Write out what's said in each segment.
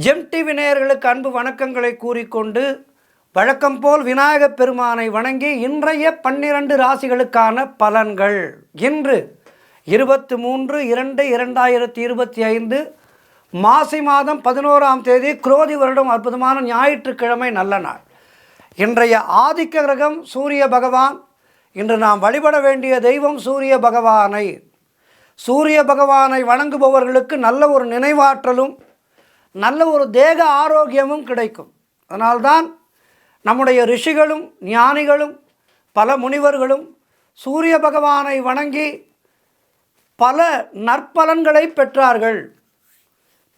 GeM TV நேயர்களுக்கு அன்பு வணக்கங்களை கூறிக்கொண்டு வழக்கம் போல் விநாயகப் பெருமானை வணங்கி இன்றைய 12 ராசிகளுக்கான பலன்கள். இன்று 23/2/2025 மாசி மாதம் 11ஆம் தேதி குரோதி வருடம் அற்புதமான ஞாயிற்றுக்கிழமை நல்ல நாள். இன்றைய ஆதிக்க கிரகம் சூரிய பகவான். இன்று நாம் வழிபட வேண்டிய தெய்வம் சூரிய பகவானை. சூரிய பகவானை வணங்குபவர்களுக்கு நல்ல ஒரு நினைவாற்றலும் நல்ல ஒரு தேக ஆரோக்கியமும் கிடைக்கும். அதனால்தான் நம்முடைய ரிஷிகளும் ஞானிகளும் பல முனிவர்களும் சூரிய பகவானை வணங்கி பல நற்பலன்களை பெற்றார்கள்.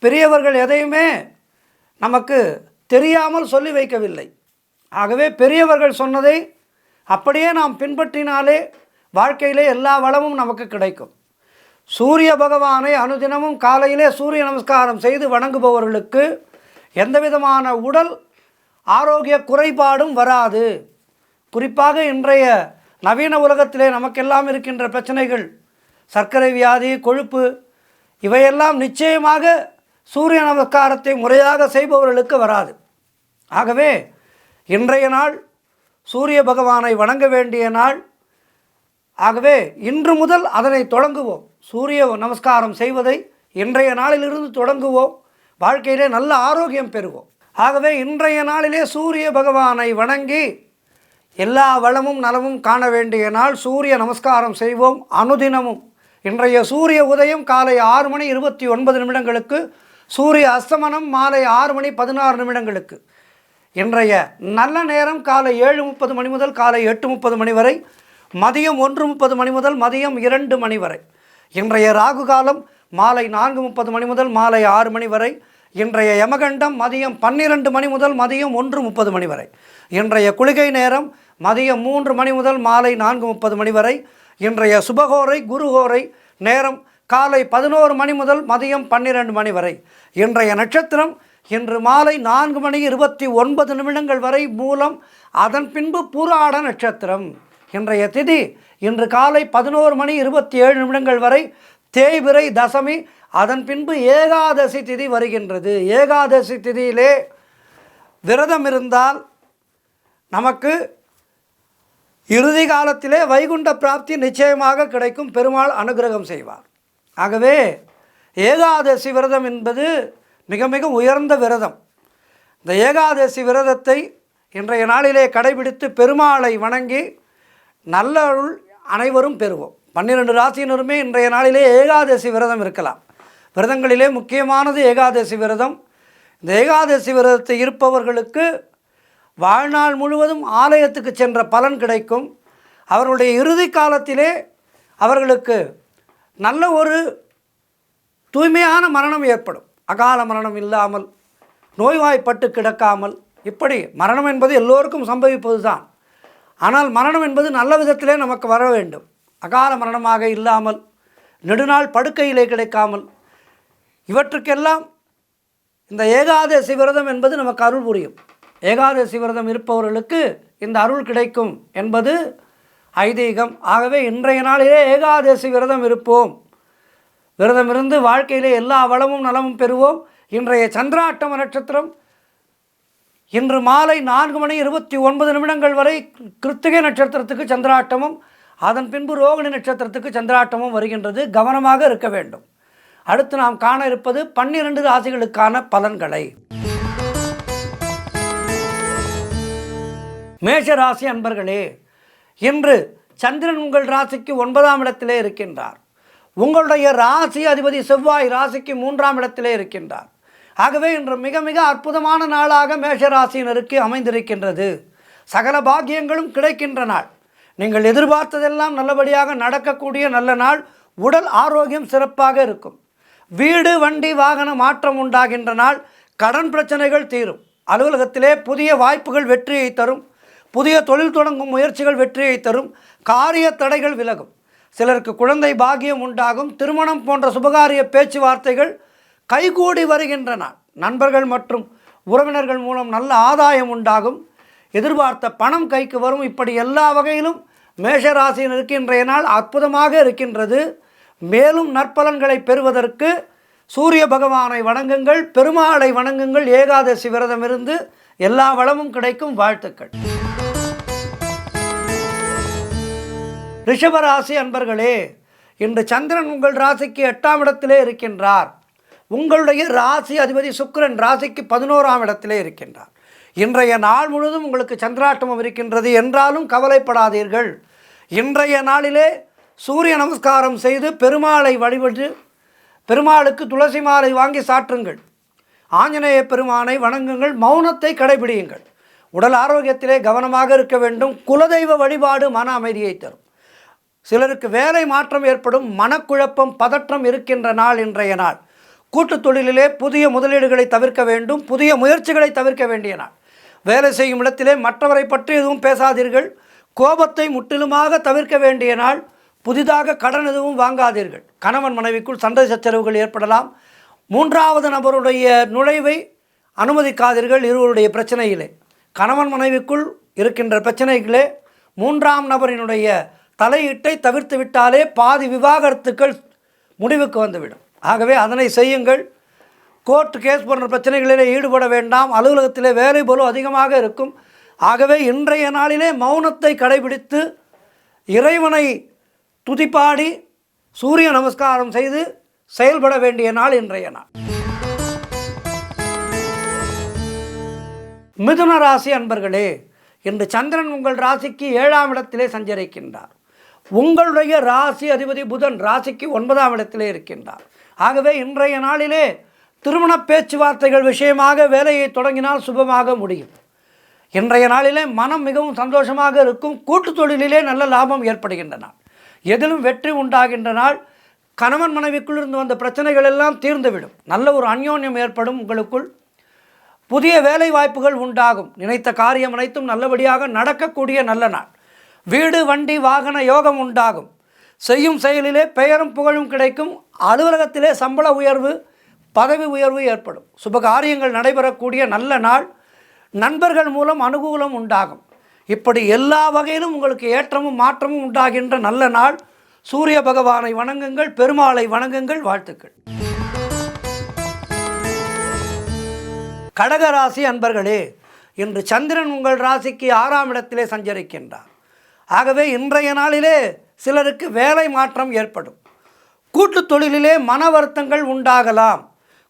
பெரியவர்கள் எதையுமே நமக்கு தெரியாமல் சொல்லி வைக்கவில்லை. ஆகவே பெரியவர்கள் சொன்னதை அப்படியே நாம் பின்பற்றினாலே வாழ்க்கையிலே எல்லா வளமும் நமக்கு கிடைக்கும். சூரிய பகவானை அனுதினமும் காலையிலே சூரிய நமஸ்காரம் செய்து வணங்குபவர்களுக்கு எந்த விதமான உடல் ஆரோக்கிய குறைபாடும் வராது. குறிப்பாக இன்றைய நவீன உலகத்திலே நமக்கெல்லாம் இருக்கின்ற பிரச்சனைகள், சர்க்கரை வியாதி, கொழுப்பு, இவையெல்லாம் நிச்சயமாக சூரிய நமஸ்காரத்தை முறையாக செய்பவர்களுக்கு வராது. ஆகவே இன்றைய நாள் சூரிய பகவானை வணங்க வேண்டிய நாள். ஆகவே இன்று முதல் அதனை தொடங்குவோம். சூரிய நமஸ்காரம் செய்வதை இன்றைய நாளிலிருந்து தொடங்குவோம். வாழ்க்கையிலே நல்ல ஆரோக்கியம் பெறுவோம். ஆகவே இன்றைய நாளிலே சூரிய பகவானை வணங்கி எல்லா வளமும் நலமும் காண வேண்டிய நாள். சூரிய நமஸ்காரம் செய்வோம் அனுதினமும். இன்றைய சூரிய உதயம் காலை 6:29 சூரிய அஸ்தமனம் மாலை 6:16 இன்றைய நல்ல நேரம் காலை 7:30 முதல் காலை 8:30 வரை, மதியம் 1:30 முதல் மதியம் 2 வரை. இன்றைய ராகு காலம் மாலை 4:30 முதல் மாலை 6 வரை. இன்றைய யமகண்டம் மதியம் 12 முதல் மதியம் 1:30 வரை. இன்றைய குளிகை நேரம் மதியம் 3 முதல் மாலை 4:30 வரை. இன்றைய சுபகோரை குருகோரை நேரம் காலை 11 முதல் மதியம் 12 வரை. இன்றைய நட்சத்திரம் இன்று மாலை 4:29 வரை மூலம், அதன் பின்பு பூராட நட்சத்திரம். இன்றைய திதி இன்று காலை 11:27 வரை தேய்பிறை தசமி, அதன் பின்பு ஏகாதசி திதி வருகின்றது. ஏகாதசி திதியிலே விரதம் இருந்தால் நமக்கு இறுதி காலத்திலே வைகுண்ட பிராப்தி நிச்சயமாக கிடைக்கும். பெருமாள் அனுகிரகம் செய்வார். ஆகவே ஏகாதசி விரதம் என்பது மிக மிக உயர்ந்த விரதம். இந்த ஏகாதசி விரதத்தை இன்றைய நாளிலே கடைபிடித்து பெருமாளை வணங்கி நல்ல அருள் அனைவரும் பெறுவோம். 12 ராசியினருமே இன்றைய நாளிலே ஏகாதசி விரதம் இருக்கலாம். விரதங்களிலே முக்கியமானது ஏகாதசி விரதம். இந்த ஏகாதசி விரதத்தை இருப்பவர்களுக்கு வாழ்நாள் முழுவதும் ஆலயத்துக்கு சென்ற பலன் கிடைக்கும். அவர்களுடைய இறுதி காலத்திலே அவர்களுக்கு நல்ல ஒரு தூய்மையான மரணம் ஏற்படும். அகால மரணம் இல்லாமல், நோய்வாய்ப்பட்டு கிடக்காமல். இப்படி மரணம் என்பது எல்லோருக்கும் சம்பவிப்பது தான். ஆனால் மரணம் என்பது நல்ல விதத்திலே நமக்கு வர வேண்டும். அகால மரணமாக இல்லாமல், நெடுநாள் படுக்கையிலே கிடைக்காமல், இவற்றுக்கெல்லாம் இந்த ஏகாதசி விரதம் என்பது நமக்கு அருள் புரியும். ஏகாதசி விரதம் இருப்பவர்களுக்கு இந்த அருள் கிடைக்கும் என்பது ஐதீகம். ஆகவே இன்றைய நாளிலே ஏகாதசி விரதம் இருப்போம். விரதம் இருந்து வாழ்க்கையிலே எல்லா வளமும் நலமும் பெறுவோம். இன்றைய சந்திராஷ்டம நட்சத்திரம் இன்று மாலை 4:29 வரை கிருத்திகை நட்சத்திரத்துக்கு சந்திராஷ்டமம், அதன் பின்பு ரோகிணி நட்சத்திரத்துக்கு சந்திராஷ்டமம் வருகின்றது. கவனமாக இருக்க வேண்டும். அடுத்து நாம் காண இருப்பது 12 ராசிகளுக்கான பலன்களை. மேஷ ராசி அன்பர்களே, இன்று சந்திரன் உங்கள் ராசிக்கு 9ஆம் இடத்திலே இருக்கின்றார். உங்களுடைய ராசி அதிபதி செவ்வாய் ராசிக்கு 3ஆம் இடத்திலே இருக்கின்றார். ஆகவே இன்று மிக மிக அற்புதமான நாளாக மேஷராசியினருக்கு அமைந்திருக்கின்றது. சகல பாக்கியங்களும் கிடைக்கின்ற நாள். நீங்கள் எதிர்பார்த்ததெல்லாம் நல்லபடியாக நடக்கக்கூடிய நல்ல நாள். உடல் ஆரோக்கியம் சிறப்பாக இருக்கும். வீடு வண்டி வாகன மாற்றம் உண்டாகின்ற நாள். கடன் பிரச்சனைகள் தீரும். அலுவலகத்திலே புதிய வாய்ப்புகள் வெற்றியை தரும். புதிய தொழில் தொடங்கும் முயற்சிகள் வெற்றியை தரும். காரிய தடைகள் விலகும். சிலருக்கு குழந்தை பாக்கியம் உண்டாகும். திருமணம் போன்ற சுபகாரிய பேச்சுவார்த்தைகள் கைகூடி வருகின்ற நாள். நண்பர்கள் மற்றும் உறவினர்கள் மூலம் நல்ல ஆதாயம் உண்டாகும். எதிர்பார்த்த பணம் கைக்கு வரும். இப்படி எல்லா வகையிலும் மேஷராசியினருக்கு இன்றைய நாள் அற்புதமாக இருக்கின்றது. மேலும் நற்பலன்களை பெறுவதற்கு சூரிய பகவானை வணங்குங்கள், பெருமாளை வணங்குங்கள். ஏகாதசி விரதம் இருந்து எல்லா வளமும் கிடைக்கும். வாழ்த்துக்கள். ரிஷபராசி அன்பர்களே, இன்று சந்திரன் உங்கள் ராசிக்கு 8ஆம் இடத்திலே இருக்கின்றார். உங்களுடைய ராசி அதிபதி சுக்கிரன் ராசிக்கு 11ஆம் இடத்திலே இருக்கின்றார். இன்றைய நாள் முழுவதும் உங்களுக்கு சந்திராட்டமம் இருக்கின்றது என்றாலும் கவலைப்படாதீர்கள். இன்றைய நாளிலே சூரிய நமஸ்காரம் செய்து பெருமாளை வழிபட்டு பெருமாளுக்கு துளசி மாலை வாங்கி சாற்றுங்கள். ஆஞ்சநேய பெருமானை வணங்குங்கள். மௌனத்தை கடைபிடியுங்கள். உடல் ஆரோக்கியத்திலே கவனமாக இருக்க வேண்டும். குலதெய்வ வழிபாடு மன அமைதியை தரும். சிலருக்கு வேலை மாற்றம் ஏற்படும். மனக்குழப்பம், பதற்றம் இருக்கின்ற நாள் இன்றைய நாள். கூட்டுத் தொழிலிலே புதிய முதலீடுகளை தவிர்க்க வேண்டும். புதிய முயற்சிகளை தவிர்க்க வேண்டிய நாள். வேலை செய்யும் இடத்திலே மற்றவரை பற்றி எதுவும் பேசாதீர்கள். கோபத்தை முற்றிலுமாக தவிர்க்க வேண்டிய நாள். புதிதாக கடன் எதுவும் வாங்காதீர்கள். கணவன் மனைவிக்குள் சண்டை சச்சரவுகள் ஏற்படலாம். 3வது நபருடைய நுழைவை அனுமதிக்காதீர்கள். இருவருடைய பிரச்சனையிலே, கணவன் மனைவிக்குள் இருக்கின்ற பிரச்சனைகளே 3ஆம் நபரினுடைய தலையீட்டை தவிர்த்து விட்டாலே பாதி விவாகரத்துக்கள் முடிவுக்கு வந்துவிடும். ஆகவே அதனை செய்யுங்கள். கோர்ட் கேஸ் போன்ற பிரச்சனைகளிலே ஈடுபட வேண்டாம். அலுவலகத்திலே வேலை போல அதிகமாக இருக்கும். ஆகவே இன்றைய நாளிலே மௌனத்தை கடைபிடித்து இறைவனை துதிப்பாடி சூரிய நமஸ்காரம் செய்து செயல்பட வேண்டிய நாள் இன்றைய நாள். மிதுன ராசி அன்பர்களே, இன்று சந்திரன் உங்கள் ராசிக்கு 7ஆம் இடத்திலே சஞ்சரிக்கின்றார். உங்களுடைய ராசி அதிபதி புதன் ராசிக்கு 9ஆம் இடத்திலே இருக்கின்றார். ஆகவே இன்றைய நாளிலே திருமண பேச்சுவார்த்தைகள் விஷயமாக வேலையை தொடங்கினால் சுபமாக முடியும். இன்றைய நாளிலே மனம் மிகவும் சந்தோஷமாக இருக்கும். கூட்டு தொழிலிலே நல்ல லாபம் ஏற்படுகின்ற நாள். எதிலும் வெற்றி உண்டாகின்ற நாள். கணவன் மனைவிக்குள் இருந்து வந்த பிரச்சனைகள் எல்லாம் தீர்ந்துவிடும். நல்ல ஒரு அந்யோன்யம் ஏற்படும். உங்களுக்குள் புதிய வேலை வாய்ப்புகள் உண்டாகும். நினைத்த காரியம் அனைத்தும் நல்லபடியாக நடக்கக்கூடிய நல்ல நாள். வீடு, வண்டி, வாகன யோகம் உண்டாகும். செய்யும் செயலிலே பெயரும் புகழும் கிடைக்கும். அலுவலகத்திலே சம்பள உயர்வு, பதவி உயர்வு ஏற்படும். சுபகாரியங்கள் நடைபெறக்கூடிய நல்ல நாள். நண்பர்கள் மூலம் அனுகூலம் உண்டாகும். இப்படி எல்லா வகையிலும் உங்களுக்கு ஏற்றமும் மாற்றமும் உண்டாகின்ற நல்ல நாள். சூரிய பகவானை வணங்குங்கள், பெருமாளை வணங்குங்கள். வாழ்த்துக்கள். கடகராசி அன்பர்களே, இன்று சந்திரன் உங்கள் ராசிக்கு 6ஆம் இடத்திலே சஞ்சரிக்கின்றார். ஆகவே இன்றைய நாளிலே சிலருக்கு வேலை மாற்றம் ஏற்படும். கூட்டு தொழிலிலே மன வருத்தங்கள் உண்டாகலாம்.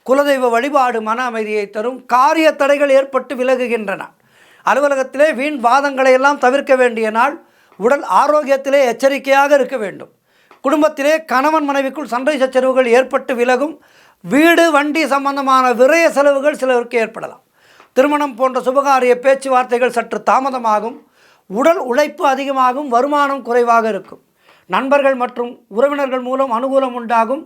குலதெய்வ வழிபாடு மன அமைதியை தரும். காரிய தடைகள் ஏற்பட்டு விலகுகின்றன. அலுவலகத்திலே வீண் வாதங்களை எல்லாம் தவிர்க்க வேண்டிய நாள். உடல் ஆரோக்கியத்திலே எச்சரிக்கையாக இருக்க வேண்டும். குடும்பத்திலே கணவன் மனைவிக்குள் சண்டை சச்சரவுகள் ஏற்பட்டு விலகும். வீடு, வண்டி சம்பந்தமான விரய செலவுகள் சிலருக்கு ஏற்படலாம். திருமணம் போன்ற சுபகாரிய பேச்சுவார்த்தைகள் சற்று தாமதமாகும். உடல் உழைப்பு அதிகமாகும். வருமானம் குறைவாக இருக்கும். நண்பர்கள் மற்றும் உறவினர்கள் மூலம் அனுகூலம் உண்டாகும்.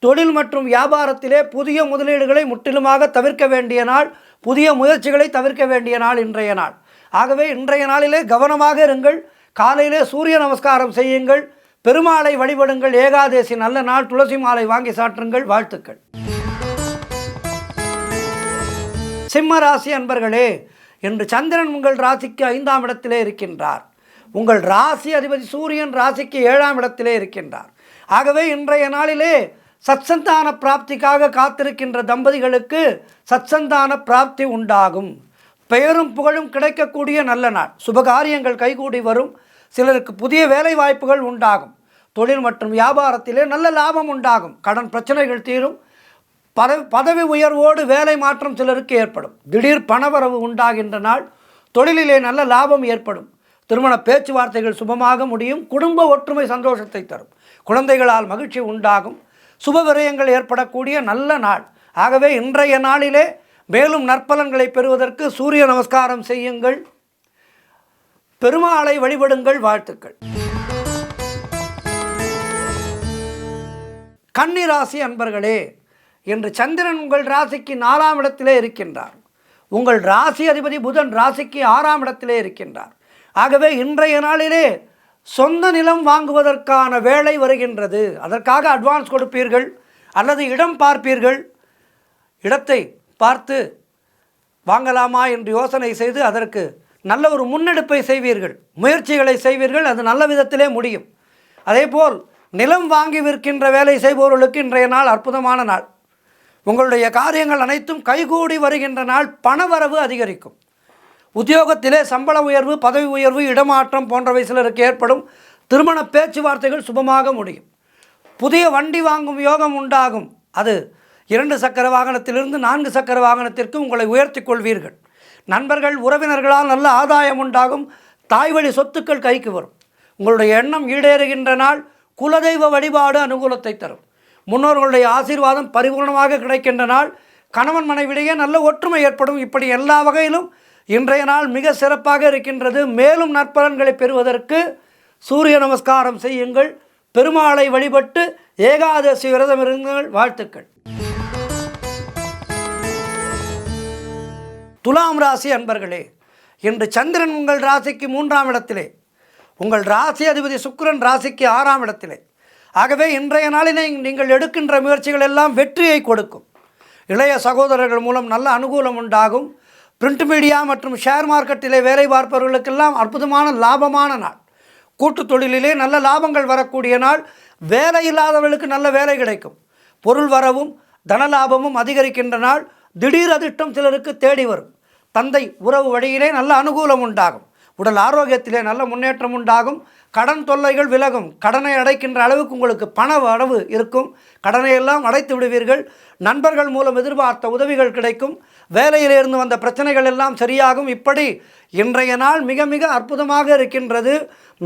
தொழில் மற்றும் வியாபாரத்திலே புதிய முதலீடுகளை முற்றிலுமாக தவிர்க்க வேண்டிய நாள். புதிய முயற்சிகளை தவிர்க்க வேண்டிய நாள் இன்றைய நாள். ஆகவே இன்றைய நாளிலே கவனமாக இருங்கள். காலையிலே சூரிய நமஸ்காரம் செய்யுங்கள். பெருமாளை வழிபடுங்கள். ஏகாதசி நல்ல நாள். துளசி மாலை வாங்கி சாற்றுங்கள். வாழ்த்துக்கள். சிம்ம ராசி அன்பர்களே, இன்று சந்திரன் உங்கள் ராசிக்கு 5ஆம் இடத்திலே இருக்கின்றார். உங்கள் ராசி அதிபதி சூரியன் ராசிக்கு 7ஆம் இடத்திலே இருக்கின்றார். ஆகவே இன்றைய நாளிலே சத்சந்தான பிராப்திக்காக காத்திருக்கின்ற தம்பதிகளுக்கு சத்சந்தான பிராப்தி உண்டாகும். பெயரும் புகழும் கிடைக்கக்கூடிய நல்ல நாள். சுபகாரியங்கள் கைகூடி வரும். சிலருக்கு புதிய வேலை வாய்ப்புகள் உண்டாகும். தொழில் மற்றும் வியாபாரத்திலே நல்ல லாபம் உண்டாகும். கடன் பிரச்சனைகள் தீரும். பதவி உயர்வோடு வேலை மாற்றம் சிலருக்கு ஏற்படும். திடீர் பணவரவு உண்டாகின்ற நாள். தொழிலிலே நல்ல லாபம் ஏற்படும். திருமண பேச்சுவார்த்தைகள் சுபமாக முடியும். குடும்ப ஒற்றுமை சந்தோஷத்தை தரும். குழந்தைகளால் மகிழ்ச்சி உண்டாகும். சுப விரயங்கள் ஏற்படக்கூடிய நல்ல நாள். ஆகவே இன்றைய நாளிலே மேலும் நற்பலன்களை பெறுவதற்கு சூரிய நமஸ்காரம் செய்யுங்கள். பெருமாளை வழிபடுங்கள். வாழ்த்துக்கள். கன்னி ராசி அன்பர்களே, இன்று சந்திரன் உங்கள் ராசிக்கு 4ஆம் இடத்திலே இருக்கின்றார். உங்கள் ராசி அதிபதி புதன் ராசிக்கு 6ஆம் இடத்திலே இருக்கின்றார். ஆகவே இன்றைய நாளிலே சொந்த நிலம் வாங்குவதற்கான வேலை வருகின்றது. அதற்காக அட்வான்ஸ் கொடுப்பீர்கள் அல்லது இடம் பார்ப்பீர்கள். இடத்தை பார்த்து வாங்கலாமா என்று யோசனை செய்து அதற்கு நல்ல ஒரு முன்னெடுப்பை செய்வீர்கள். முயற்சிகளை செய்வீர்கள். அது நல்ல விதத்திலே முடியும். அதேபோல் நிலம் வாங்கி விற்கின்ற வேலை செய்பவர்களுக்கு இன்றைய நாள் அற்புதமான நாள். உங்களுடைய காரியங்கள் அனைத்தும் கைகூடி வருகின்ற நாள் பணவரவு அதிகரிக்கும். உத்தியோகத்திலே சம்பள உயர்வு, பதவி உயர்வு, இடமாற்றம் போன்றவை சிலருக்கு ஏற்படும். திருமண பேச்சுவார்த்தைகள் சுபமாக முடியும். புதிய வண்டி வாங்கும் யோகம் உண்டாகும். அது 2 சக்கர வாகனத்திலிருந்து 4 சக்கர வாகனத்திற்கு உங்களை உயர்த்தி கொள்வீர்கள். நண்பர்கள், உறவினர்களால் நல்ல ஆதாயம் உண்டாகும். தாய்வழி சொத்துக்கள் கைக்கு வரும். உங்களுடைய எண்ணம் ஈடேறுகின்ற நாள். குலதெய்வ வழிபாடு அனுகூலத்தை தரும். முன்னோர்களுடைய ஆசீர்வாதம் பரிபூர்ணமாக கிடைக்கின்ற நாள். கணவன் மனைவிடையே நல்ல ஒற்றுமை ஏற்படும். இப்படி எல்லா வகையிலும் இன்றைய நாள் மிக சிறப்பாக இருக்கின்றது. மேலும் நற்பலன்களை பெறுவதற்கு சூரிய நமஸ்காரம் செய்யுங்கள். பெருமாளை வழிபட்டு ஏகாதசி விரதம் இருங்கள். வாழ்த்துக்கள். துலாம் ராசி அன்பர்களே, இன்று சந்திரன் உங்கள் ராசிக்கு 3ஆம் இடத்திலே, உங்கள் ராசி அதிபதி சுக்கிரன் ராசிக்கு 6ஆம் இடத்திலே. ஆகவே இன்றைய நாளிலே நீங்கள் எடுக்கின்ற முயற்சிகள் எல்லாம் வெற்றியை கொடுக்கும். இளைய சகோதரர்கள் மூலம் நல்ல அனுகூலம் உண்டாகும். பிரிண்ட் மீடியா மற்றும் ஷேர் மார்க்கெட்டிலே வேலை பார்ப்பவர்களுக்கெல்லாம் அற்புதமான லாபமான நாள். கூட்டு தொழிலிலே நல்ல லாபங்கள் வரக்கூடிய நாள். வேலை இல்லாதவர்களுக்கு நல்ல வேலை கிடைக்கும். பொருள் வரவும் தனலாபமும் அதிகரிக்கின்ற நாள். திடீர் அதிர்ஷ்டம் சிலருக்கு தேடி வரும். தந்தை உறவு வழியிலே நல்ல அனுகூலம் உண்டாகும். உடல் ஆரோக்கியத்திலே நல்ல முன்னேற்றம் உண்டாகும். கடன் தொல்லைகள் விலகும். கடனை அடைக்கின்ற அளவுக்கு உங்களுக்கு பண வரவு இருக்கும். கடனை எல்லாம் அடைத்து விடுவீர்கள். நண்பர்கள் மூலம் எதிர்பார்த்த உதவிகள் கிடைக்கும். வேலையிலிருந்து வந்த பிரச்சனைகள் எல்லாம் சரியாகும். இப்படி இன்றைய நாள் மிக மிக அற்புதமாக இருக்கின்றது.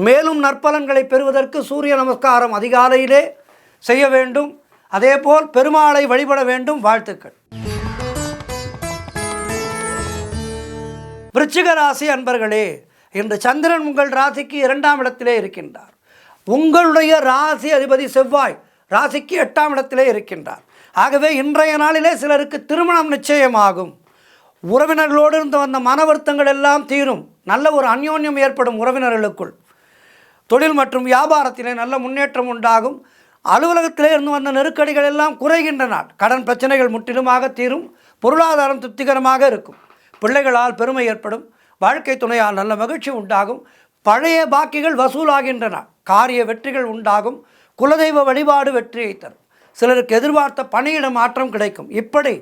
மேலும் நற்பலன்களை பெறுவதற்கு சூரிய நமஸ்காரம் அதிகாலையிலே செய்ய வேண்டும். அதேபோல் பெருமாளை வழிபட வேண்டும். வாழ்த்துக்கள். விருச்சிக ராசி அன்பர்களே, இன்று சந்திரன் உங்கள் ராசிக்கு 2ஆம் இடத்திலே இருக்கின்றார். உங்களுடைய ராசி அதிபதி செவ்வாய் ராசிக்கு 8ஆம் இடத்திலே இருக்கின்றார். ஆகவே இன்றைய நாளிலே சிலருக்கு திருமணம் நிச்சயமாகும். உறவினர்களோடு இருந்து வந்த மன வருத்தங்கள் எல்லாம் தீரும். நல்ல ஒரு அந்யோன்யம் ஏற்படும் உறவினர்களுக்குள். தொழில் மற்றும் வியாபாரத்திலே நல்ல முன்னேற்றம் உண்டாகும். அலுவலகத்திலே இருந்து வந்த நெருக்கடிகள் எல்லாம் குறைகின்ற நாள். கடன் பிரச்சனைகள் முற்றிலுமாக தீரும். பொருளாதாரம் திருப்திகரமாக இருக்கும். பிள்ளைகளால் பெருமை ஏற்படும். வாழ்க்கை துணையால் நல்ல மகிழ்ச்சி உண்டாகும். பழைய பாக்கிகள் வசூலாகின்றன. காரிய வெற்றிகள் உண்டாகும். குலதெய்வ வழிபாடு வெற்றியை தரும். சிலருக்கு எதிர்பார்த்த பணியிட மாற்றம் கிடைக்கும். இப்படி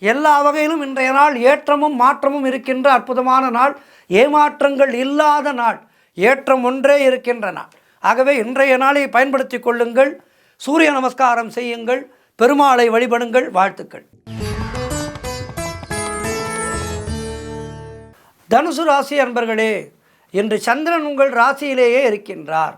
எல்லா வகையிலும் இன்றைய நாள் ஏற்றமும் மாற்றமும் இருக்கின்ற அற்புதமான நாள். ஏமாற்றங்கள் இல்லாத நாள். ஏற்றம் ஒன்றே இருக்கின்ற நாள். ஆகவே இன்றைய நாளை பயன்படுத்தி கொள்ளுங்கள். சூரிய நமஸ்காரம் செய்யுங்கள். பெருமாளை வழிபடுங்கள். வாழ்த்துக்கள். தனுசு ராசி அன்பர்களே, இன்று சந்திரன் உங்கள் ராசியிலேயே இருக்கின்றார்.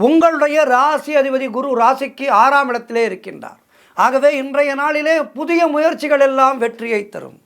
உங்களுடைய ராசி அதிபதி குரு ராசிக்கு 6ஆம் இடத்திலே இருக்கின்றார். ஆகவே இன்றைய நாளிலே புதிய முயற்சிகள் எல்லாம் வெற்றியை தரும்.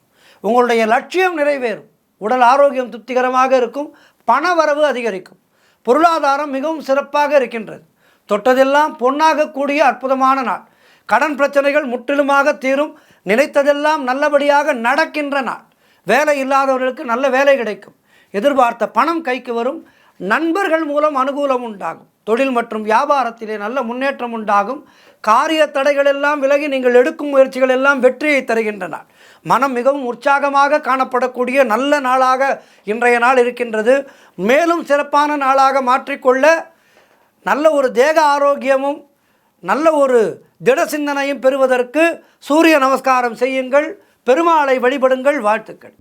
உங்களுடைய லட்சியம் நிறைவேறும். உடல் ஆரோக்கியம் திருப்திகரமாக இருக்கும். பண வரவு அதிகரிக்கும். பொருளாதாரம் மிகவும் சிறப்பாக இருக்கின்றது. தொட்டதெல்லாம் பொன்னாகக்கூடிய அற்புதமான நாள். கடன் பிரச்சனைகள் முற்றிலுமாக தீரும். நினைத்ததெல்லாம் நல்லபடியாக நடக்கின்ற நாள். வேலை இல்லாதவர்களுக்கு நல்ல வேலை கிடைக்கும். எதிர்பார்த்த பணம் கைக்கு வரும். நண்பர்கள் மூலம் அனுகூலம் உண்டாகும். தொழில் மற்றும் வியாபாரத்திலே நல்ல முன்னேற்றம் உண்டாகும். காரிய தடைகள் எல்லாம் விலகி நீங்கள் எடுக்கும் முயற்சிகள் எல்லாம் வெற்றியை தருகின்றன. மனம் மிகவும் உற்சாகமாக காணப்படக்கூடிய நல்ல நாளாக இன்றைய நாள் இருக்கின்றது. மேலும் சிறப்பான நாளாக மாற்றிக்கொள்ள நல்ல ஒரு தேக ஆரோக்கியமும் நல்ல ஒரு திட சிந்தனையும் பெறுவதற்கு சூரிய நமஸ்காரம் செய்யுங்கள். பெருமாளை வழிபடுங்கள். வாழ்த்துக்கள்.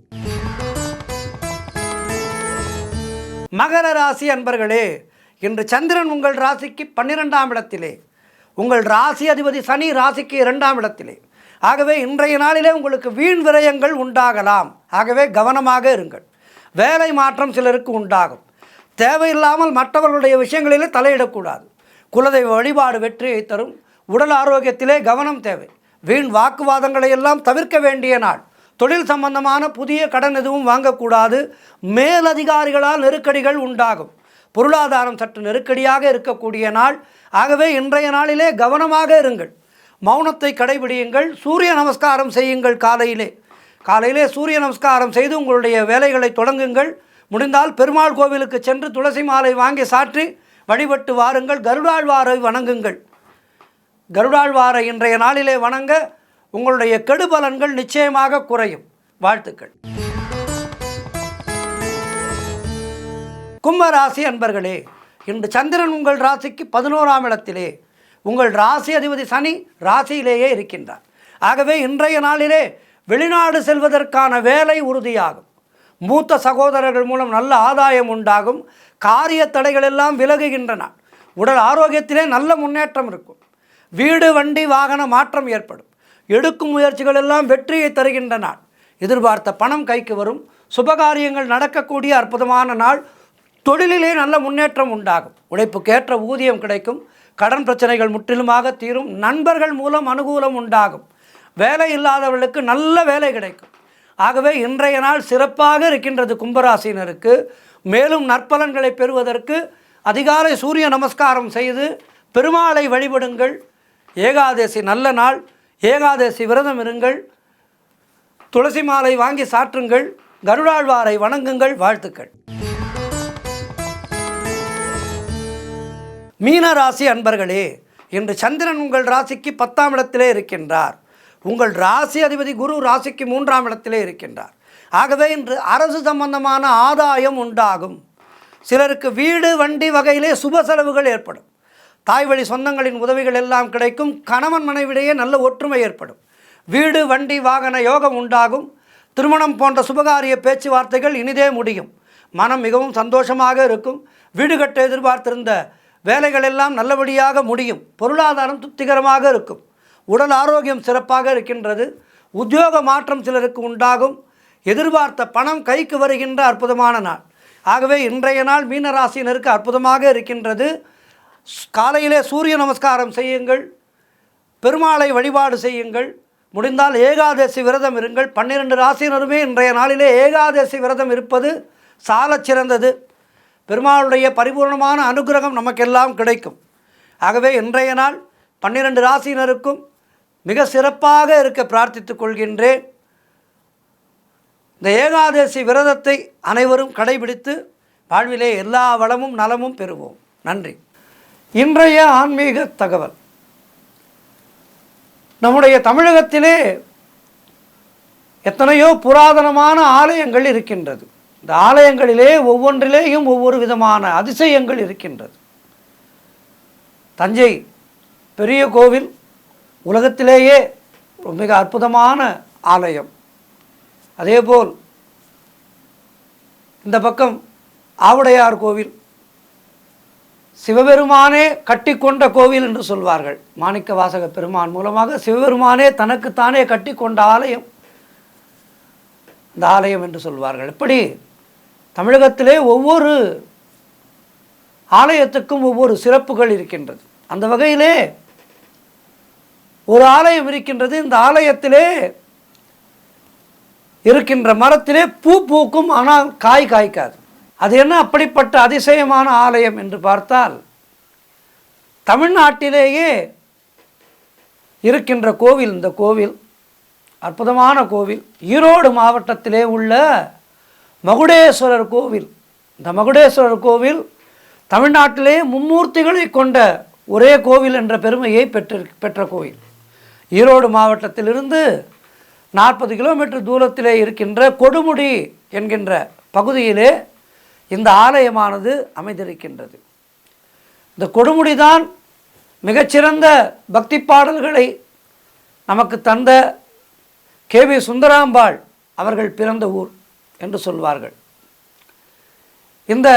மகர ராசி அன்பர்களே, இன்று சந்திரன் உங்கள் ராசிக்கு 12ஆம் இடத்திலே, உங்கள் ராசி அதிபதி சனி ராசிக்கு 2ஆம் இடத்திலே. ஆகவே இன்றைய நாளிலே உங்களுக்கு வீண் விரயங்கள் உண்டாகலாம். ஆகவே கவனமாக இருங்கள். வேலை மாற்றம் சிலருக்கு உண்டாகும். தேவையில்லாமல் மற்றவர்களுடைய விஷயங்களிலே தலையிடக்கூடாது. குலதெய்வ வழிபாடு வெற்றியை தரும். உடல் ஆரோக்கியத்திலே கவனம் தேவை. வீண் வாக்குவாதங்களை எல்லாம் தவிர்க்க வேண்டிய நாள். தொழில் சம்பந்தமான புதிய கடன் எதுவும் வாங்கக்கூடாது. மேலதிகாரிகளால் நெருக்கடிகள் உண்டாகும். பொருளாதாரம் சற்று நெருக்கடியாக இருக்கக்கூடிய நாள். ஆகவே இன்றைய நாளிலே கவனமாக இருங்கள். மௌனத்தை கடைபிடியுங்கள். சூரிய நமஸ்காரம் செய்யுங்கள். காலையிலே சூரிய நமஸ்காரம் செய்து உங்களுடைய வேலைகளை தொடங்குங்கள். முடிந்தால் பெருமாள் கோவிலுக்கு சென்று துளசி மாலை வாங்கி சாற்றி வழிபட்டு வாருங்கள். கருடாழ்வாரை வணங்குங்கள். கருடாழ்வாரை இன்றைய நாளிலே வணங்க உங்களுடைய கெடுபலன்கள் நிச்சயமாக குறையும். வாழ்த்துக்கள். கும்பராசி அன்பர்களே, இன்று சந்திரன் உங்கள் ராசிக்கு 11ஆம் இடத்திலே, உங்கள் ராசி அதிபதி சனி ராசியிலேயே இருக்கின்றார். ஆகவே இன்றைய நாளிலே வெளிநாடு செல்வதற்கான வேலை உறுதியாகும். மூத்த சகோதரர்கள் மூலம் நல்ல ஆதாயம் உண்டாகும். காரிய தடைகள் எல்லாம் விலகுகின்றன. உடல் ஆரோக்கியத்திலே நல்ல முன்னேற்றம் இருக்கும். வீடு வண்டி வாகன மாற்றம் ஏற்படும். எடுக்கும் முயற்சிகள் எல்லாம் வெற்றியை தருகின்றன. எதிர்பார்த்த பணம் கைக்கு வரும். சுபகாரியங்கள் நடக்கக்கூடிய அற்புதமான நாள். தொழிலிலே நல்ல முன்னேற்றம் உண்டாகும். உழைப்புக்கேற்ற ஊதியம் கிடைக்கும். கடன் பிரச்சனைகள் முற்றிலுமாக தீரும். நண்பர்கள் மூலம் அனுகூலம் உண்டாகும். வேலை இல்லாதவர்களுக்கு நல்ல வேலை கிடைக்கும். ஆகவே இன்றைய நாள் சிறப்பாக இருக்கின்றது கும்பராசினருக்கு. மேலும் நற்பலன்களை பெறுவதற்கு அதிகாலை சூரிய நமஸ்காரம் செய்து பெருமாளை வழிபடுங்கள். ஏகாதசி நல்ல நாள். ஏகாதசி விரதம் இருங்கள். துளசி மாலை வாங்கி சாற்றுங்கள். கருடாழ்வாரை வணங்குங்கள். வாழ்த்துக்கள். மீன ராசி அன்பர்களே, இன்று சந்திரன் உங்கள் ராசிக்கு 10ஆம் இடத்திலே இருக்கின்றார். உங்கள் ராசி அதிபதி குரு ராசிக்கு 3ஆம் இடத்திலே இருக்கின்றார். ஆகவே இன்று அரசு சம்பந்தமான ஆதாயம் உண்டாகும். சிலருக்கு வீடு வண்டி வகையிலே சுப செலவுகள் ஏற்படும். தாய் வழி சொந்தங்களின் உதவிகள் எல்லாம் கிடைக்கும். கணவன் மனைவிடையே நல்ல ஒற்றுமை ஏற்படும். வீடு வண்டி வாகன யோகம் உண்டாகும். திருமணம் போன்ற சுபகாரிய பேச்சுவார்த்தைகள் இனிதே முடியும். மனம் மிகவும் சந்தோஷமாக இருக்கும். வீடு கட்ட எதிர்பார்த்திருந்த வேலைகள் எல்லாம் நல்லபடியாக முடியும். பொருளாதாரம் திருப்திகரமாக இருக்கும். உடல் ஆரோக்கியம் சிறப்பாக இருக்கின்றது. உத்தியோக மாற்றம் சிலருக்கு உண்டாகும். எதிர்பார்த்த பணம் கைக்கு வருகின்ற அற்புதமான நாள். ஆகவே இன்றைய நாள் மீனராசினருக்கு அற்புதமாக இருக்கின்றது. காலையிலே சூரிய நமஸ்காரம் செய்யுங்கள். பெருமாளை வழிபாடு செய்யுங்கள். முடிந்தால் ஏகாதசி விரதம் இருங்கள். 12 ராசினருமே இன்றைய நாளிலே ஏகாதசி விரதம் இருப்பது சாலச் சிறந்தது. பெருமாளுடைய பரிபூர்ணமான அனுகிரகம் நமக்கெல்லாம் கிடைக்கும். ஆகவே இன்றைய நாள் 12 ராசினருக்கும் மிக சிறப்பாக இருக்க பிரார்த்தித்துக் கொள்கின்றேன். இந்த ஏகாதசி விரதத்தை அனைவரும் கடைபிடித்து வாழ்விலே எல்லா வளமும் நலமும் பெறுவோம். நன்றி. இன்றைய ஆன்மீக தகவல். நம்முடைய தமிழகத்திலே எத்தனையோ புராதனமான ஆலயங்கள் இருக்கின்றது. இந்த ஆலயங்களிலே ஒவ்வொன்றிலேயும் ஒவ்வொரு விதமான அதிசயங்கள் இருக்கின்றது. தஞ்சை பெரிய கோவில் உலகத்திலேயே மிக அற்புதமான ஆலயம். அதேபோல் இந்த பக்கம் ஆவுடையார் கோவில் சிவபெருமானே கட்டி கொண்ட கோவில் என்று சொல்வார்கள். மாணிக்க வாசக பெருமான் மூலமாக சிவபெருமானே தனக்குத்தானே கட்டி கொண்ட ஆலயம் இந்த ஆலயம் என்று சொல்வார்கள். இப்படி தமிழகத்திலே ஒவ்வொரு ஆலயத்துக்கும் ஒவ்வொரு சிறப்புகள் இருக்கின்றது. அந்த வகையிலே ஒரு ஆலயம் இருக்கின்றது. இந்த ஆலயத்திலே இருக்கின்ற மரத்திலே பூ பூக்கும், ஆனால் காய் காய்க்காது. அது என்ன அப்படிப்பட்ட அதிசயமான ஆலயம் என்று பார்த்தால், தமிழ்நாட்டிலேயே இருக்கின்ற கோவில். இந்த கோவில் அற்புதமான கோவில். ஈரோடு மாவட்டத்திலே உள்ள மகுடேஸ்வரர் கோவில். இந்த மகுடேஸ்வரர் கோவில் தமிழ்நாட்டிலே மும்மூர்த்திகளை கொண்ட ஒரே கோவில் என்ற பெருமையை பெற்ற கோவில். ஈரோடு மாவட்டத்திலிருந்து 40 கிலோமீட்டர் தூரத்திலே இருக்கின்ற கொடுமுடி என்கின்ற பகுதியிலே இந்த ஆலயமானது அமைந்திருக்கின்றது. இந்த கொடுமுடி தான் மிகச்சிறந்த பக்தி பாடல்களை நமக்கு தந்த கேவி சுந்தராம்பாள் அவர்கள் பிறந்த ஊர் என்று சொல்வார்கள். இந்த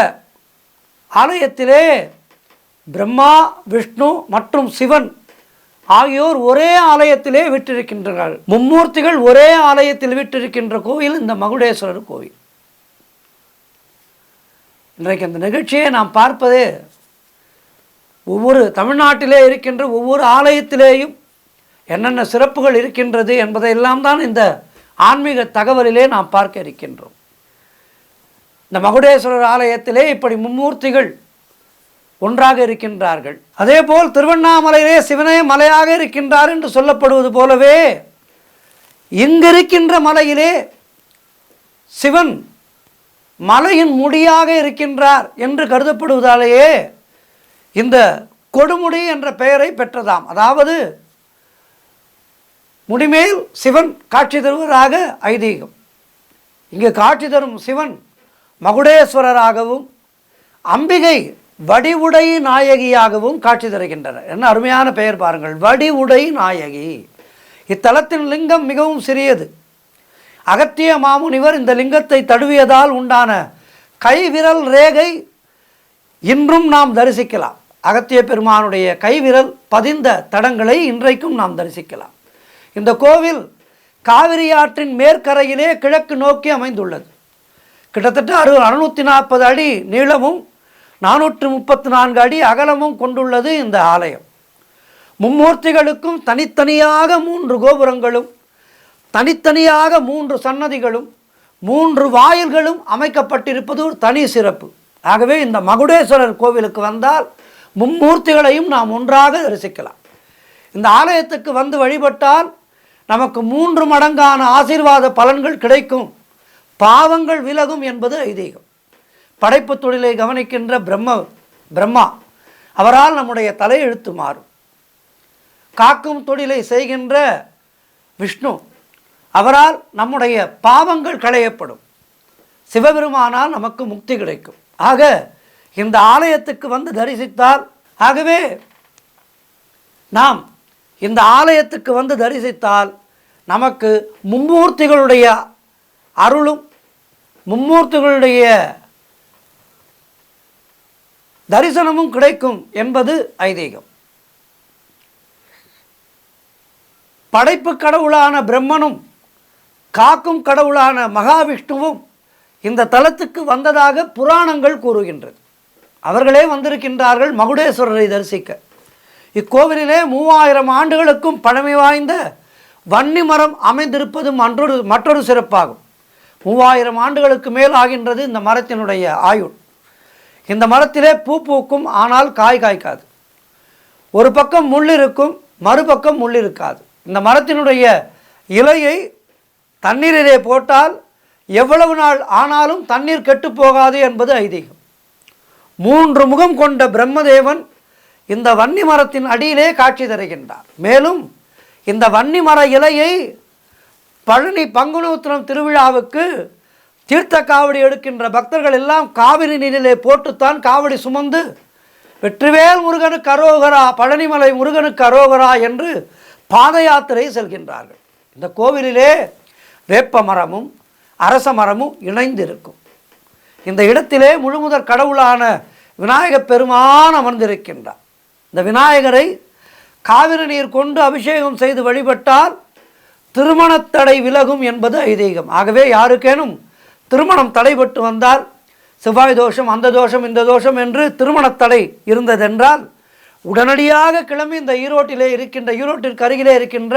ஆலயத்திலே பிரம்மா, விஷ்ணு மற்றும் சிவன் ஆகியோர் ஒரே ஆலயத்திலே விட்டிருக்கின்றார்கள். மும்மூர்த்திகள் ஒரே ஆலயத்தில் விட்டிருக்கின்ற கோவில் இந்த மகுடேஸ்வரர் கோவில். இன்றைக்கு அந்த நிகழ்ச்சியை நாம் பார்ப்பது ஒவ்வொரு தமிழ்நாட்டிலே இருக்கின்ற ஒவ்வொரு ஆலயத்திலேயும் என்னென்ன சிறப்புகள் இருக்கின்றது என்பதையெல்லாம் தான் இந்த ஆன்மீக தகவலிலே நாம் பார்க்க இருக்கின்றோம். இந்த மகுடேஸ்வரர் ஆலயத்திலே இப்படி மும்மூர்த்திகள் ஒன்றாக இருக்கின்றார்கள். அதேபோல் திருவண்ணாமலையிலே சிவனே மலையாக இருக்கின்றார் என்று சொல்லப்படுவது போலவே இங்கிருக்கின்ற மலையிலே சிவன் மலையின் முடியாக இருக்கின்றார் என்று கருதப்படுவதாலேயே இந்த கொடுமுடி என்ற பெயரை பெற்றதாம். அதாவது முடிமேல் சிவன் காட்சி தருவதாக ஐதீகம். இங்கு காட்சி தரும் சிவன் மகுடேஸ்வரராகவும் அம்பிகை வடிவுடை நாயகியாகவும் காட்சி தருகின்றனர். என்ன அருமையான பெயர் பாருங்கள், வடிவுடை நாயகி. இத்தலத்தின் லிங்கம் மிகவும் சிறியது. அகத்திய மாமுனிவர் இந்த லிங்கத்தை தழுவியதால் உண்டான கைவிரல் ரேகை இன்றும் நாம் தரிசிக்கலாம். அகத்திய பெருமானுடைய கைவிரல் பதிந்த தடங்களை இன்றைக்கும் நாம் தரிசிக்கலாம். இந்த கோவில் காவிரி ஆற்றின் மேற்கரையிலே கிழக்கு நோக்கி அமைந்துள்ளது. கிட்டத்தட்ட 640 அடி நீளமும் 434 அடி அகலமும் கொண்டுள்ளது இந்த ஆலயம். மும்மூர்த்திகளுக்கும் தனித்தனியாக 3 கோபுரங்களும் தனித்தனியாக 3 சன்னதிகளும் 3 வாயில்களும் அமைக்கப்பட்டிருப்பது ஒரு தனி சிறப்பு. ஆகவே இந்த மகுடேஸ்வரர் கோவிலுக்கு வந்தால் மும்மூர்த்திகளையும் நாம் ஒன்றாக தரிசிக்கலாம். இந்த ஆலயத்துக்கு வந்து வழிபட்டால் நமக்கு 3 மடங்கான ஆசீர்வாத பலன்கள் கிடைக்கும், பாவங்கள் விலகும் என்பது ஐதீகம். படைப்பு தொழிலை கவனிக்கின்ற பிரம்மா அவரால் நம்முடைய தலையெழுத்து மாறும். காக்கும் தொழிலை செய்கின்ற விஷ்ணு அவரால் நம்முடைய பாவங்கள் களையப்படும். சிவபெருமானால் நமக்கு முக்தி கிடைக்கும். ஆக இந்த ஆலயத்துக்கு வந்து தரிசித்தால், ஆகவே நாம் இந்த ஆலயத்துக்கு வந்து தரிசித்தால் நமக்கு மும்மூர்த்திகளுடைய அருளும் மும்மூர்த்திகளுடைய தரிசனமும் கிடைக்கும் என்பது ஐதீகம். படைப்பு கடவுளான பிரம்மனும் காக்கும் கடவுளான மகாவிஷ்ணுவும் இந்த தலத்துக்கு வந்ததாக புராணங்கள் கூறுகின்றது. அவர்களே வந்திருக்கின்றார்கள் மகுடேஸ்வரரை தரிசிக்க. இக்கோவிலிலே 3000 ஆண்டுகளுக்கும் பழமை வாய்ந்த வன்னி மரம் அமைந்திருப்பது மற்றொரு சிறப்பாகும். 3000 ஆண்டுகளுக்கு மேல் ஆகின்றது இந்த மரத்தினுடைய ஆயுள். இந்த மரத்திலே பூ பூக்கும், ஆனால் காய் காய்க்காது. ஒரு பக்கம் முள் இருக்கும், மறுபக்கம் முள் இருக்காது. இந்த மரத்தினுடைய இலையை தண்ணீரிலே போட்டால் எவ்வளவு நாள் ஆனாலும் தண்ணீர் கெட்டு போகாது என்பது ஐதீகம். 3 முகம் கொண்ட பிரம்மதேவன் இந்த வன்னி மரத்தின் அடியிலே காட்சி தருகின்றார். மேலும் இந்த வன்னி மர இலையை பழனி பங்குனி உத்திரம் திருவிழாவுக்கு தீர்த்த காவடி எடுக்கின்ற பக்தர்கள் எல்லாம் காவிரி நீரிலே போட்டுத்தான் காவடி சுமந்து வெற்றிவேல் முருகனுக்கு அரோகரா, பழனிமலை முருகனுக்கு அரோகரா என்று பாத யாத்திரை செல்கின்றார்கள். இந்த கோவிலிலே வேப்ப மரமும் அரச மரமும் இணைந்திருக்கும். இந்த இடத்திலே முழுமுதற் கடவுளான விநாயகப் பெருமான் அமர்ந்திருக்கின்றார். இந்த விநாயகரை காவிரி நீர் கொண்டு அபிஷேகம் செய்து வழிபட்டால் திருமணத்தடை விலகும் என்பது ஐதீகம். ஆகவே யாருக்கேனும் திருமணம் தடைபட்டு வந்தால், செவ்வாய் தோஷம், அந்த தோஷம், இந்த தோஷம் என்று திருமணத்தடை இருந்ததென்றால் உடனடியாக கிளம்பி இந்த ஈரோட்டிற்கு அருகிலே இருக்கின்ற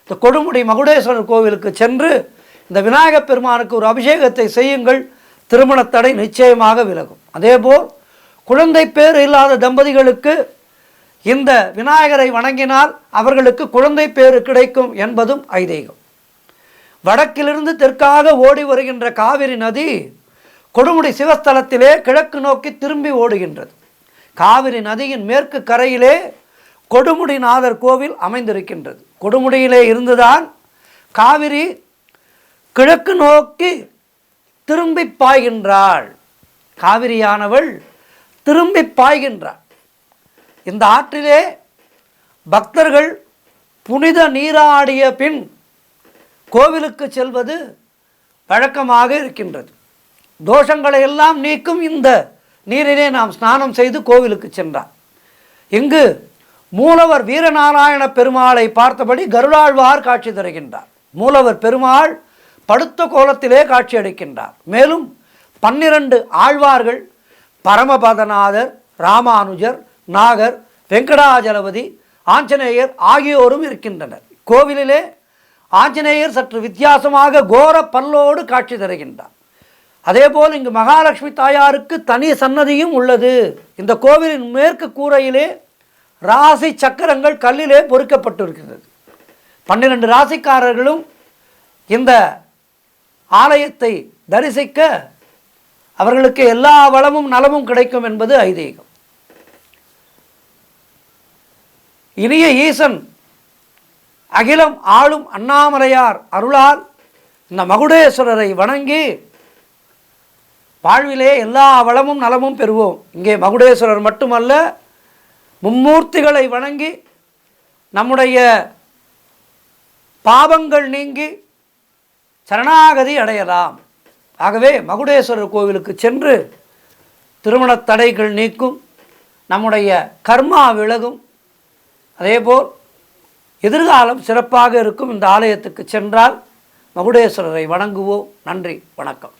இந்த கொடுமுடி மகுடேஸ்வரர் கோவிலுக்கு சென்று இந்த விநாயகப் பெருமானுக்கு ஒரு அபிஷேகத்தை செய்யுங்கள். திருமணத்தடை நிச்சயமாக விலகும். அதேபோல் குழந்தை பேர் இல்லாத தம்பதிகளுக்கு இந்த விநாயகரை வணங்கினால் அவர்களுக்கு குழந்தை பேறு கிடைக்கும் என்பதும் ஐதீகம். வடக்கிலிருந்து தெற்காக ஓடி வருகின்ற காவிரி நதி கொடுமுடி சிவஸ்தலத்திலே கிழக்கு நோக்கி திரும்பி ஓடுகின்றது. காவிரி நதியின் மேற்கு கரையிலே கொடுமுடிநாதர் கோவில் அமைந்திருக்கின்றது. கொடுமுடியிலே இருந்துதான் காவிரி கிழக்கு நோக்கி திரும்பி பாய்கின்றாள். காவிரியானவள் திரும்பி பாய்கின்றாள். இந்த ஆற்றிலே பக்தர்கள் புனித நீராடிய பின் கோவிலுக்கு செல்வது வழக்கமாக இருக்கின்றது. தோஷங்களை எல்லாம் நீக்கும் இந்த நீரிலே நாம் ஸ்நானம் செய்து கோவிலுக்கு சென்றார். இங்கு மூலவர் வீரநாராயண பெருமாளை பார்த்தபடி கருடாழ்வார் காட்சி தருகின்றார். மூலவர் பெருமாள் படுத்த கோலத்திலே காட்சி அளிக்கின்றார். மேலும் 12 ஆழ்வார்கள் பரமபதநாதர், ராமானுஜர், நாகர், வெங்கடாஜலபதி, ஆஞ்சநேயர் ஆகியோரும் இருக்கின்றனர். கோவிலிலே ஆஞ்சநேயர் சற்று வித்தியாசமாக கோர பல்லோடு காட்சி தருகின்றார். அதேபோல் இங்கு மகாலட்சுமி தாயாருக்கு தனி சன்னதியும் உள்ளது. இந்த கோவிலின் மேற்கு கூரையிலே ராசி சக்கரங்கள் கல்லிலே பொறிக்கப்பட்டிருக்கிறது. 12 ராசிக்காரர்களும் இந்த ஆலயத்தை தரிசிக்க அவர்களுக்கு எல்லா வளமும் நலமும் கிடைக்கும் என்பது ஐதீகம். இனிய ஈசன் அகிலம் ஆளும் அண்ணாமலையார் அருளால் இந்த மகுடேஸ்வரரை வணங்கி வாழ்விலே எல்லா வளமும் நலமும் பெறுவோம். இங்கே மகுடேஸ்வரர் மட்டுமல்ல, மும்மூர்த்திகளை வணங்கி நம்முடைய பாவங்கள் நீங்கி சரணாகதி அடையலாம். ஆகவே மகுடேஸ்வரர் கோவிலுக்கு சென்று திருமண தடைகள் நீக்கும், நம்முடைய கர்மா விலகும், அதேபோல் எதிர்காலம் சிறப்பாக இருக்கும். இந்த ஆலயத்துக்கு சென்றால் மகுடேஸ்வரரை வணங்குவோம். நன்றி, வணக்கம்.